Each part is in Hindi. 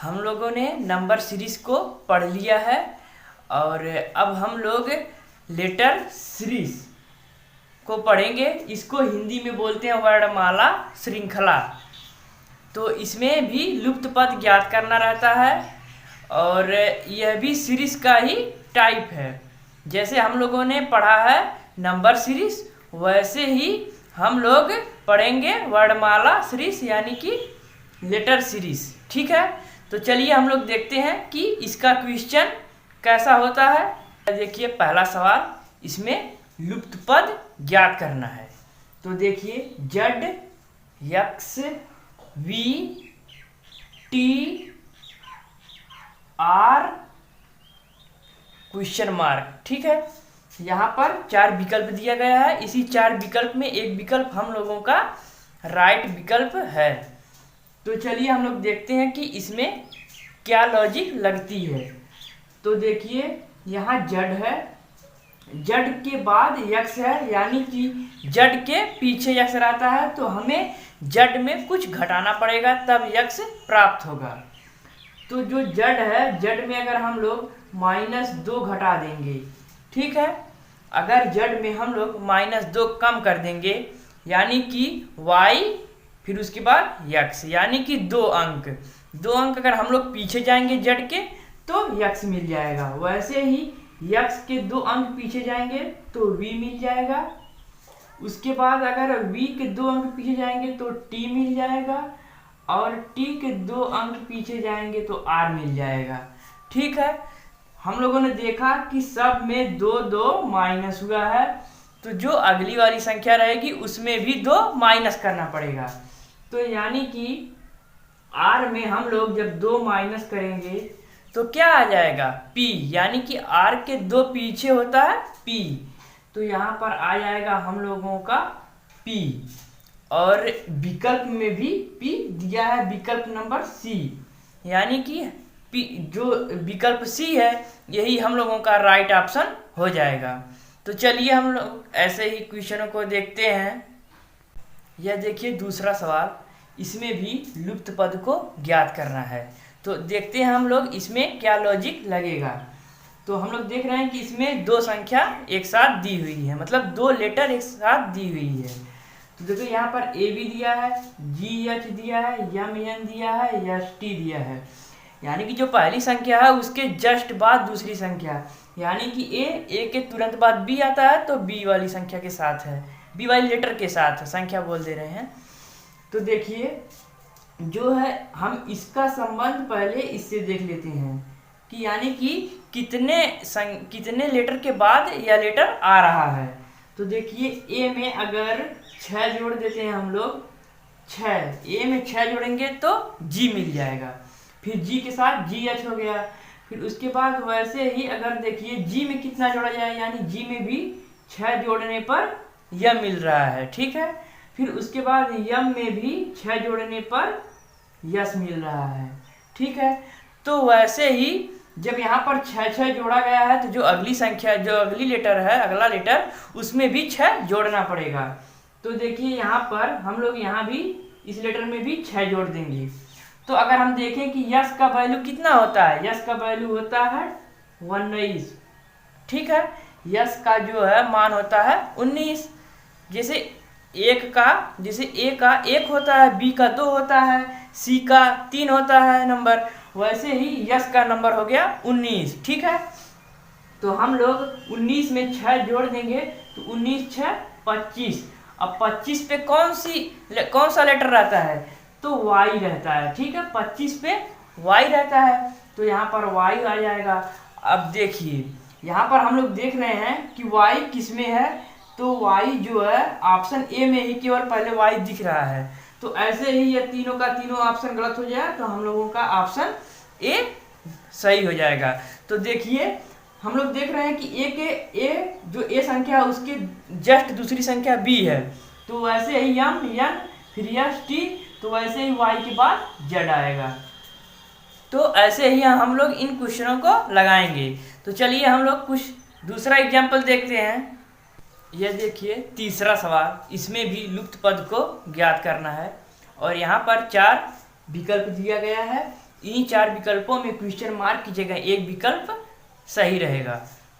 हम लोगों ने नंबर सीरीज को पढ़ लिया है और अब हम लोग लेटर सीरीज को पढ़ेंगे। इसको हिंदी में बोलते हैं वर्णमाला श्रृंखला। तो इसमें भी लुप्त पद ज्ञात करना रहता है और यह भी सीरीज का ही टाइप है। जैसे हम लोगों ने पढ़ा है नंबर सीरीज, वैसे ही हम लोग पढ़ेंगे वर्णमाला सीरीज यानी कि लेटर सीरीज। ठीक है, तो चलिए हम लोग देखते हैं कि इसका क्वेश्चन कैसा होता है। देखिए पहला सवाल, इसमें लुप्त पद ज्ञात करना है। तो देखिए Z x we T R question mark. ठीक है, यहाँ पर 4 विकल्प दिया गया है। इसी 4 विकल्प में एक विकल्प हम लोगों का राइट विकल्प है। तो चलिए हम लोग देखते हैं कि इसमें क्या लॉजिक लगती है। तो देखिए यहाँ जड है, जड के बाद यक्स है, यानी कि जड के पीछे यक्स रहता है, तो हमें जड में कुछ घटाना पड़ेगा तब यक्स प्राप्त होगा। तो जो जड है, जड में अगर हम लोग -2 घटा देंगे, ठीक है, अगर जड में हम लोग -2 कम कर देंगे यानी कि y फिर उसके बाद यक्स, यानी कि 2 अंक अगर हम लोग पीछे जाएंगे जड के तो यक्स मिल जाएगा। वैसे ही यक्स के 2 अंक पीछे जाएंगे तो v मिल जाएगा। उसके बाद अगर v के 2 अंक पीछे जाएंगे तो t मिल जाएगा और t के 2 अंक पीछे जाएंगे तो r मिल जाएगा। ठीक है, हम लोगों ने देखा कि सब में 2 2 माइनस हुआ है, तो जो अगली वाली संख्या रहेगी उसमें भी 2 माइनस करना पड़ेगा। तो यानी कि r में हम लोग जब 2 माइनस करेंगे तो क्या आ जाएगा p, यानी कि r के 2 पीछे होता है p, तो यहाँ पर आ जाएगा हम लोगों का p। और विकल्प में भी p दिया है, विकल्प नंबर c, यानी कि p जो विकल्प c है यही हम लोगों का राइट ऑप्शन हो जाएगा। तो चलिए हम लोग ऐसे ही क्वेश्चनों को देखते हैं। यह देखिए दूसरा सवाल, इसमें भी लुप्त पद को ज्ञात करना है। तो देखते हैं हम लोग इसमें क्या लॉजिक लगेगा। तो हम लोग देख रहे हैं कि इसमें 2 संख्या एक साथ दी हुई है, मतलब 2 लेटर एक साथ दी हुई है। तो देखो यहाँ पर ए बी दिया है, जी एच दिया है, एम एन दिया है, एस टी दिया है, यानी कि जो पहली संख्या है उसके जस्ट बाद दूसरी संख्या, यानी कि ए के तुरंत बाद बी आता है तो बी वाली संख्या के साथ है, बी वाली लेटर के साथ संख्या बोल दे रहे हैं। तो देखिए जो है हम इसका संबंध पहले इससे देख लेते हैं कि यानी कि कितने लेटर के बाद यह लेटर आ रहा है। तो देखिए ए में अगर 6 जोड़ देते हैं हम लोग, 6 ए में 6 जोड़ेंगे तो जी मिल जाएगा, फिर जी के साथ जी एच हो गया, फिर उसके बाद वैसे ही अगर देखिए जी में कितना जोड़ा जाए, यानी जी में भी 6 जोड़ने पर यम मिल रहा है। ठीक है, फिर उसके बाद यम में भी 6 जोड़ने पर यस मिल रहा है। ठीक है, तो वैसे ही जब यहाँ पर 6 जोड़ा गया है तो जो अगली संख्या, जो अगली लेटर है, अगला लेटर, उसमें भी 6 जोड़ना पड़ेगा। तो देखिए यहाँ पर हम लोग यहाँ भी इस लेटर में भी 6 जोड़ देंगे। तो अगर हम देखें कि यस का वैल्यू कितना होता है, यस का वैल्यू होता है 19। ठीक है, यस का जो है मान होता है 19। जैसे ए का 1 होता है, बी का 2 होता है, सी का 3 होता है नंबर, वैसे ही यस का नंबर हो गया 19। ठीक है, तो हम लोग 19 में 6 जोड़ देंगे तो 19 6 25। अब 25 पे कौन सा लेटर रहता है, तो वाई रहता है। ठीक है, 25 पे वाई रहता है, तो यहाँ पर वाई आ जाएगा। अब देखिए यहाँ पर हम लोग देख रहे हैं कि वाई किस में है, तो वाई जो है ऑप्शन ए में ही केवल पहले वाई दिख रहा है। तो ऐसे ही ये तीनों का तीनों ऑप्शन गलत हो जाए तो हम लोगों का ऑप्शन ए सही हो जाएगा। तो देखिए हम लोग देख रहे हैं कि जो ए संख्या है उसके जस्ट दूसरी संख्या बी है, तो वैसे ही यम एन फिर यस टी, तो वैसे ही वाई के बाद जेड आएगा। तो ऐसे ही हम लोग इन क्वेश्चनों को लगाएंगे। तो चलिए हम लोग कुछ दूसरा एग्जाम्पल देखते हैं। यह देखिए तीसरा सवाल, इसमें भी लुप्त पद को ज्ञात करना है और यहाँ पर 4 विकल्प दिया गया है। इन 4 विकल्पों में क्वेश्चन मार्क की जगह एक विकल्प सही रहेगा।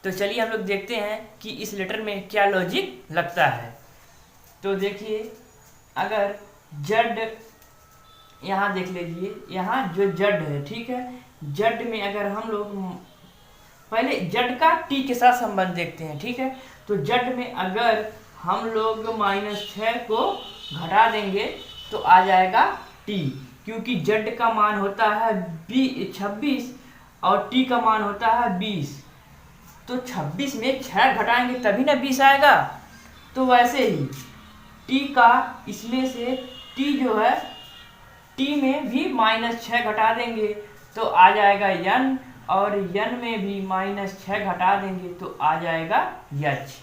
तो चलिए हम लोग देखते हैं कि इस लेटर में क्या लॉजिक लगता है। तो देखिए, अगर जड, यहाँ देख लीजिए, यहाँ जो जड है, ठीक है, जड में अगर हम लोग पहले जड का टी के साथ संबंध देखते हैं, ठीक है। तो जड में अगर हम लोग -6 को घटा देंगे तो आ जाएगा टी, क्योंकि जड का मान होता है 26 और टी का मान होता है 20। तो 26 में 6 घटाएंगे तभी ना 20 आएगा। तो वैसे ही टी का, इसमें से टी जो है, टी में भी -6 घटा देंगे तो आ जाएगा यन, और यन में भी -6 घटा देंगे तो आ जाएगा यच।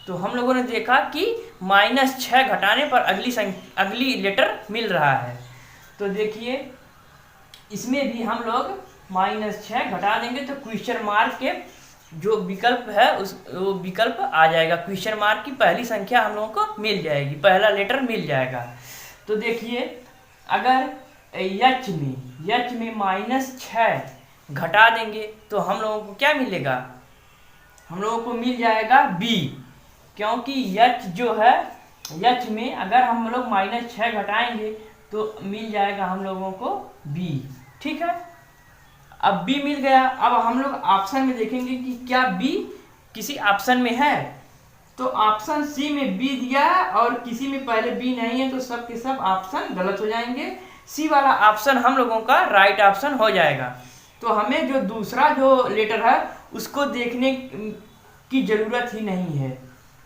तो हम लोगों ने देखा कि -6 घटाने पर अगली लेटर मिल रहा है। तो देखिए, इसमें भी हम लोग -6 घटा देंगे तो क्वेश्चन मार्क के जो विकल्प है वो विकल्प आ जाएगा। क्वेश्चन मार्क की पहली संख्या हम लोगों को मिल जाएगी, पहला लेटर मिल जाएगा। तो देखिए, अगर यच में -6 घटा देंगे तो हम लोगों को क्या मिलेगा, हम लोगों को मिल जाएगा बी, क्योंकि यच जो है, यच में अगर हम लोग -6 घटाएंगे तो मिल जाएगा हम लोगों को बी, ठीक है। अब बी मिल गया, अब हम लोग ऑप्शन में देखेंगे कि क्या बी किसी ऑप्शन में है। तो ऑप्शन सी में बी दिया है और किसी में पहले बी नहीं है, तो सब के सब ऑप्शन गलत हो जाएंगे। सी वाला ऑप्शन हम लोगों का राइट ऑप्शन हो जाएगा। तो हमें जो दूसरा जो लेटर है उसको देखने की जरूरत ही नहीं है।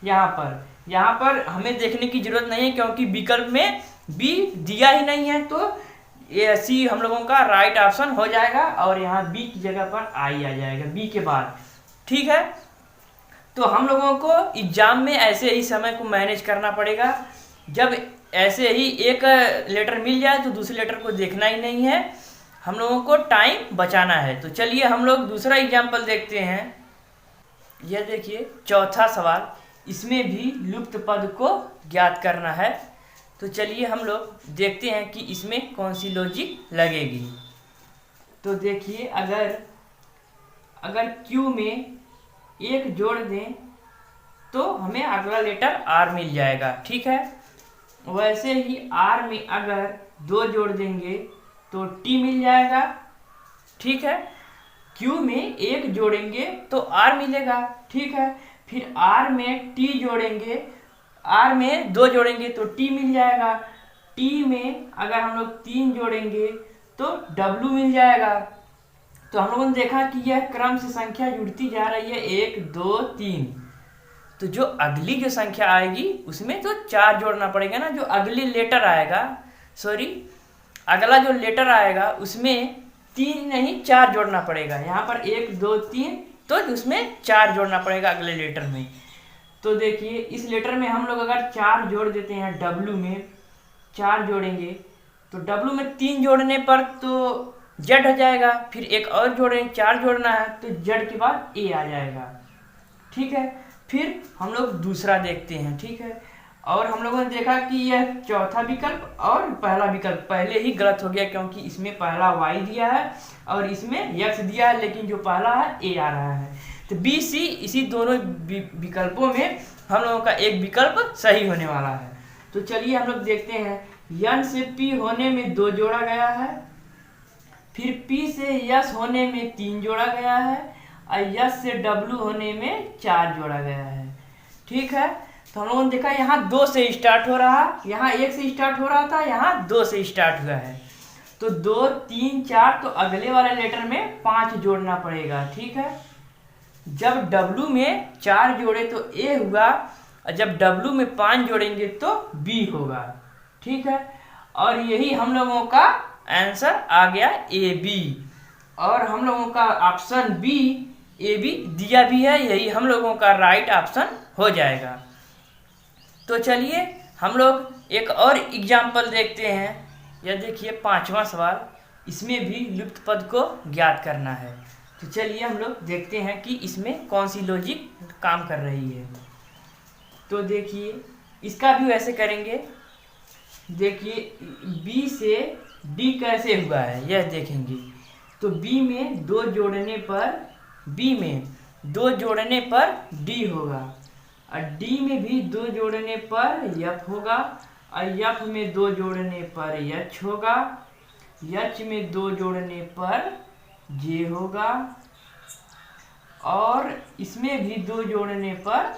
यहाँ पर हमें देखने की जरूरत नहीं है, क्योंकि विकल्प में बी दिया ही नहीं है। तो ये सी हम लोगों का राइट ऑप्शन हो जाएगा और यहाँ बी की जगह पर आई आ जाएगा बी के बाद, ठीक है। तो हम लोगों को एग्जाम में ऐसे ही समय को मैनेज करना पड़ेगा। जब ऐसे ही एक लेटर मिल जाए तो दूसरे लेटर को देखना ही नहीं है, हम लोगों को टाइम बचाना है। तो चलिए हम लोग दूसरा एग्जाम्पल देखते हैं। यह देखिए, चौथा सवाल, इसमें भी लुप्त पद को ज्ञात करना है। तो चलिए हम लोग देखते हैं कि इसमें कौन सी लॉजिक लगेगी। तो देखिए, अगर क्यू में 1 जोड़ दें तो हमें अगला लेटर आर मिल जाएगा, ठीक है। वैसे ही आर में अगर 2 जोड़ देंगे तो टी मिल जाएगा, ठीक है। क्यू में 1 जोड़ेंगे तो आर मिलेगा, ठीक है। फिर आर में टी जोड़ेंगे, आर में 2 जोड़ेंगे तो टी मिल जाएगा। टी में अगर हम लोग 3 जोड़ेंगे तो डब्लू मिल जाएगा। तो हम लोगों ने देखा कि यह क्रम से संख्या जुड़ती जा रही है, 1 2 3। तो जो अगली जो संख्या आएगी उसमें तो 4 जोड़ना पड़ेगा ना। जो अगली लेटर आएगा, अगला जो लेटर आएगा उसमें 3 नहीं 4 जोड़ना पड़ेगा। यहाँ पर 1 2 3, तो उसमें 4 जोड़ना पड़ेगा अगले लेटर में। तो देखिए, इस लेटर में हम लोग अगर 4 जोड़ देते हैं, डब्लू में 4 जोड़ेंगे तो डब्लू में 3 जोड़ने पर तो जेड हो जाएगा। फिर एक और जोड़ें, 4 जोड़ना है तो जेड के बाद ए आ जाएगा, ठीक है। फिर हम लोग दूसरा देखते हैं, ठीक है। और हम लोगों ने देखा कि यह चौथा विकल्प और पहला विकल्प पहले ही गलत हो गया, क्योंकि इसमें पहला वाई दिया है और इसमें यक्स दिया है, लेकिन जो पहला है ए आ रहा है। तो बी सी इसी दोनों विकल्पों में हम लोगों का एक विकल्प सही होने वाला है। तो चलिए हम लोग देखते हैं। यन से पी होने में 2 जोड़ा गया है, फिर पी से यस होने में 3 जोड़ा गया है, और यस से डब्लू होने में 4 जोड़ा गया है, ठीक है। तो हम लोगों ने देखा यहाँ 2 से स्टार्ट हो रहा, यहाँ 1 से स्टार्ट हो रहा था, यहाँ 2 से स्टार्ट हुआ है। तो 2 3 4, तो अगले वाले लेटर में 5 जोड़ना पड़ेगा, ठीक है। जब डब्लू में 4 जोड़े तो ए हुआ, और जब डब्लू में 5 जोड़ेंगे तो बी होगा, ठीक है। और यही हम लोगों का आंसर आ गया ए बी। और हम लोगों का ऑप्शन बी ए बी दिया भी है, यही हम लोगों का राइट ऑप्शन हो जाएगा। तो चलिए हम लोग एक और एग्जाम्पल देखते हैं। यह देखिए 5वां सवाल, इसमें भी लुप्त पद को ज्ञात करना है। तो चलिए हम लोग देखते हैं कि इसमें कौन सी लॉजिक काम कर रही है। तो देखिए, इसका भी वैसे करेंगे। देखिए, बी से डी कैसे हुआ है यह देखेंगे। तो बी में दो जोड़ने पर डी होगा, और डी में भी दो जोड़ने पर यफ होगा, और यफ में दो जोड़ने पर यच होगा, यच में दो जोड़ने पर जे होगा, और इसमें भी दो जोड़ने पर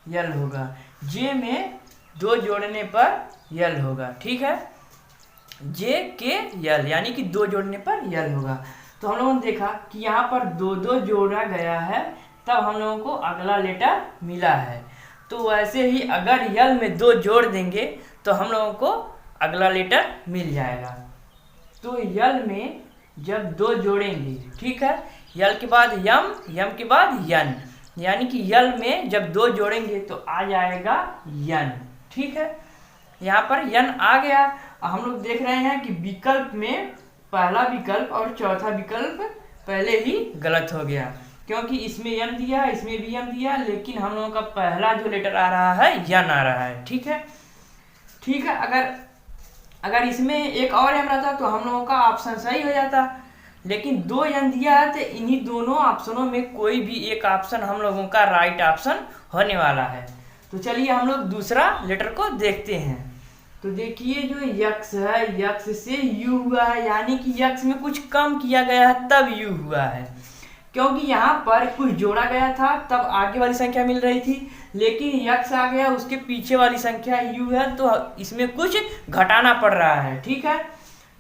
यल होगा, जे में दो जोड़ने पर यल होगा। ठीक है, जे के यल यानी कि दो जोड़ने पर यल होगा। तो हम लोगों ने देखा कि यहाँ पर दो दो जोड़ा गया है, तब हम लोगों को अगला लेटर मिला है। तो वैसे ही अगर यल में दो जोड़ देंगे तो हम लोगों को अगला लेटर मिल जाएगा। तो यल में जब दो जोड़ेंगे, ठीक है, यल के बाद यम, यम के बाद यन, यानी कि यल में जब दो जोड़ेंगे तो आ जाएगा यन। ठीक है, यहाँ पर यन आ गया। हम लोग देख रहे हैं कि विकल्प में पहला विकल्प और चौथा विकल्प पहले ही गलत हो गया, क्योंकि इसमें यन दिया, इसमें भी यन दिया, लेकिन हम लोगों का पहला जो लेटर आ रहा है यन आ रहा है। ठीक है, ठीक है, अगर इसमें एक और यन रहता तो हम लोगों का ऑप्शन सही हो जाता, लेकिन दो यन दिया है तो इन्हीं दोनों ऑप्शनों में कोई भी एक ऑप्शन हम लोगों का राइट ऑप्शन होने वाला है। तो चलिए हम लोग दूसरा लेटर को देखते हैं। तो देखिए जो यक्स है, यक्स से यू हुआ है, यानी कि यक्स में कुछ कम किया गया है तब यू हुआ है, क्योंकि यहाँ पर कुछ जोड़ा गया था तब आगे वाली संख्या मिल रही थी, लेकिन यक्स आ गया, उसके पीछे वाली संख्या यू है, तो इसमें कुछ घटाना पड़ रहा है। ठीक है,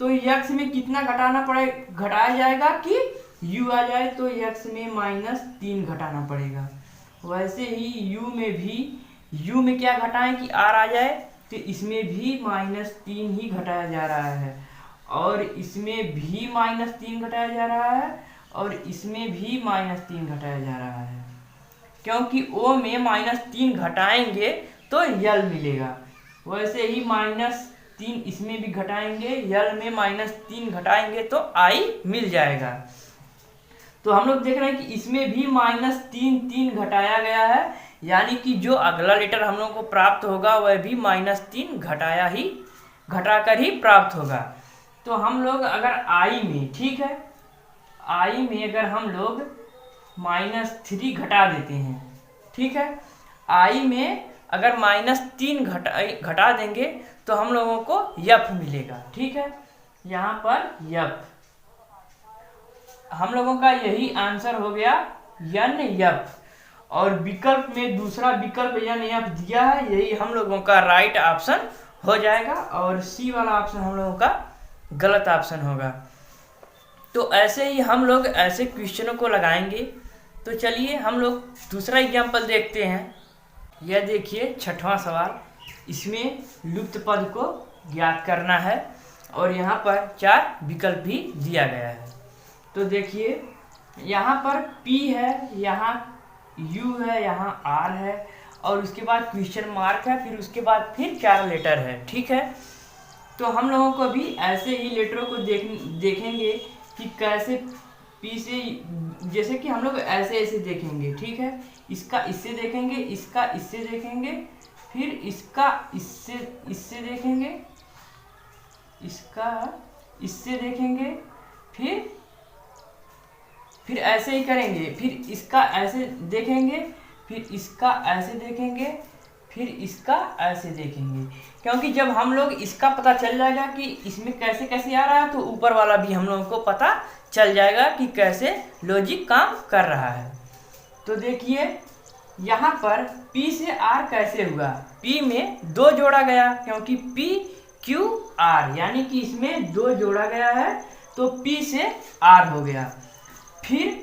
तो यक्स में कितना घटाया जाएगा कि यू आ जाए, तो यक्स में -3 घटाना पड़ेगा। वैसे ही यू में क्या घटाएं कि आर आ जाए, तो इसमें भी -3 ही घटाया जा रहा है, और इसमें भी -3 घटाया जा रहा है, और इसमें भी -3 घटाया जा रहा है, क्योंकि ओ में -3 घटाएंगे तो यल मिलेगा। वैसे ही -3 इसमें भी घटाएंगे, यल में -3 घटाएंगे तो आई मिल जाएगा। तो हम लोग देख रहे हैं कि इसमें भी -3 घटाया गया है, यानी कि जो अगला लेटर हम लोग को प्राप्त होगा वह भी -3 घटाकर ही प्राप्त होगा। तो हम लोग अगर आई में, ठीक है, आई में अगर हम लोग -3 घटा देते हैं, ठीक है, आई में अगर -3 घटा देंगे तो हम लोगों को यफ मिलेगा। ठीक है, यहाँ पर यफ, हम लोगों का यही आंसर हो गया यन यफ, और विकल्प में दूसरा विकल्प यन यफ दिया है, यही हम लोगों का राइट ऑप्शन हो जाएगा, और सी वाला ऑप्शन हम लोगों का गलत ऑप्शन होगा। तो ऐसे ही हम लोग ऐसे क्वेश्चनों को लगाएंगे। तो चलिए हम लोग दूसरा एग्जाम्पल देखते हैं। यह देखिए 6वां सवाल, इसमें लुप्त पद को ज्ञात करना है, और यहाँ पर 4 विकल्प भी दिया गया है। तो देखिए यहाँ पर P है, यहाँ U है, यहाँ R है, और उसके बाद क्वेश्चन मार्क है, फिर उसके बाद फिर 4 लेटर है। ठीक है, तो हम लोगों को भी ऐसे ही लेटरों को देखेंगे कि कैसे P से, जैसे कि हम लोग ऐसे देखेंगे। ठीक है, इसका इससे देखेंगे, इसका इससे देखेंगे, फिर इसका इससे देखेंगे, इसका इससे देखेंगे, फिर ऐसे ही करेंगे, फिर इसका ऐसे देखेंगे, फिर इसका ऐसे देखेंगे, फिर इसका ऐसे देखेंगे, क्योंकि जब हम लोग इसका पता चल जाएगा कि इसमें कैसे कैसे आ रहा है, तो ऊपर वाला भी हम लोगों को पता चल जाएगा कि कैसे लॉजिक काम कर रहा है। तो देखिए यहाँ पर P से R कैसे हुआ, P में 2 जोड़ा गया, क्योंकि P Q R, यानी कि इसमें 2 जोड़ा गया है, तो P से R हो गया। फिर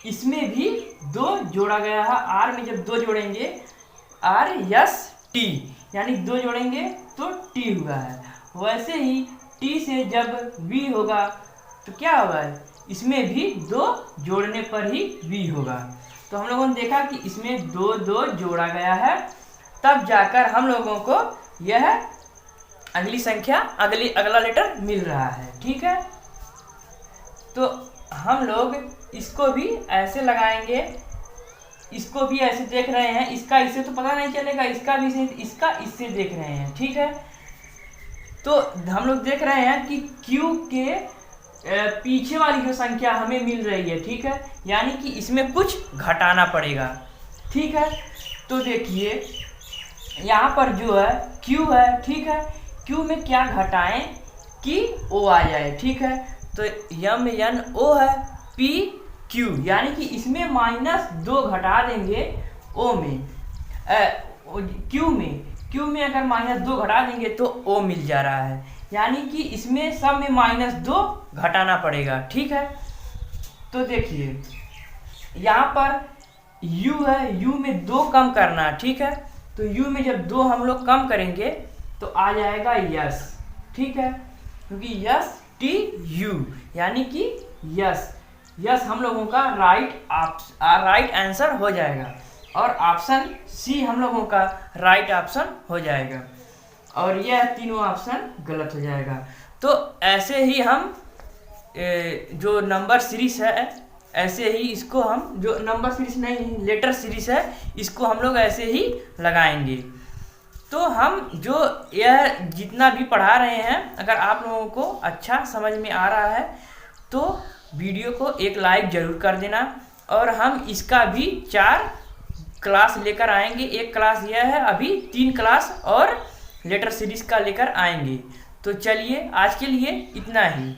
इसमें भी 2 जोड़ा गया है, R में जब 2 जोड़ेंगे R S T, यानी 2 जोड़ेंगे तो T हुआ है। वैसे ही T से जब V होगा तो क्या होगा, इसमें भी 2 जोड़ने पर ही V होगा। तो हम लोगों ने देखा कि इसमें 2 जोड़ा गया है, तब जाकर हम लोगों को यह अगली संख्या, अगला लेटर मिल रहा है। ठीक है, तो हम लोग इसको भी ऐसे लगाएंगे, इसको भी ऐसे देख रहे हैं, इसका इससे तो पता नहीं चलेगा, इसका भी इसका इससे देख रहे हैं। ठीक है, तो हम लोग देख रहे हैं कि Q के पीछे वाली जो संख्या हमें मिल रही है, ठीक है, यानी कि इसमें कुछ घटाना पड़ेगा, ठीक है। तो देखिए यहाँ पर जो है Q है, ठीक है, Q में क्या घटाएं कि O आ जाए, ठीक है। तो MNO है PQ, यानी कि इसमें -2 घटा देंगे O में, Q में अगर -2 घटा देंगे तो O मिल जा रहा है, यानी कि इसमें सब में -2 घटाना पड़ेगा, ठीक है। तो देखिए यहाँ पर U है, U में 2 कम करना, ठीक है। तो U में जब 2 हम लोग कम करेंगे तो आ जाएगा यस, ठीक है, क्योंकि यस TU यानी कि यस हम लोगों का राइट आंसर हो जाएगा, और ऑप्शन सी हम लोगों का राइट ऑप्शन हो जाएगा, और यह तीनों ऑप्शन गलत हो जाएगा। तो ऐसे ही हम जो नंबर सीरीज है, ऐसे ही इसको हम, जो नंबर सीरीज नहीं लेटर सीरीज है, इसको हम लोग ऐसे ही लगाएंगे। तो हम जो यह जितना भी पढ़ा रहे हैं, अगर आप लोगों को अच्छा समझ में आ रहा है तो वीडियो को एक लाइक ज़रूर कर देना, और हम इसका भी 4 क्लास लेकर आएंगे। एक क्लास यह है, अभी 3 क्लास और लेटर सीरीज का लेकर आएंगे। तो चलिए आज के लिए इतना ही।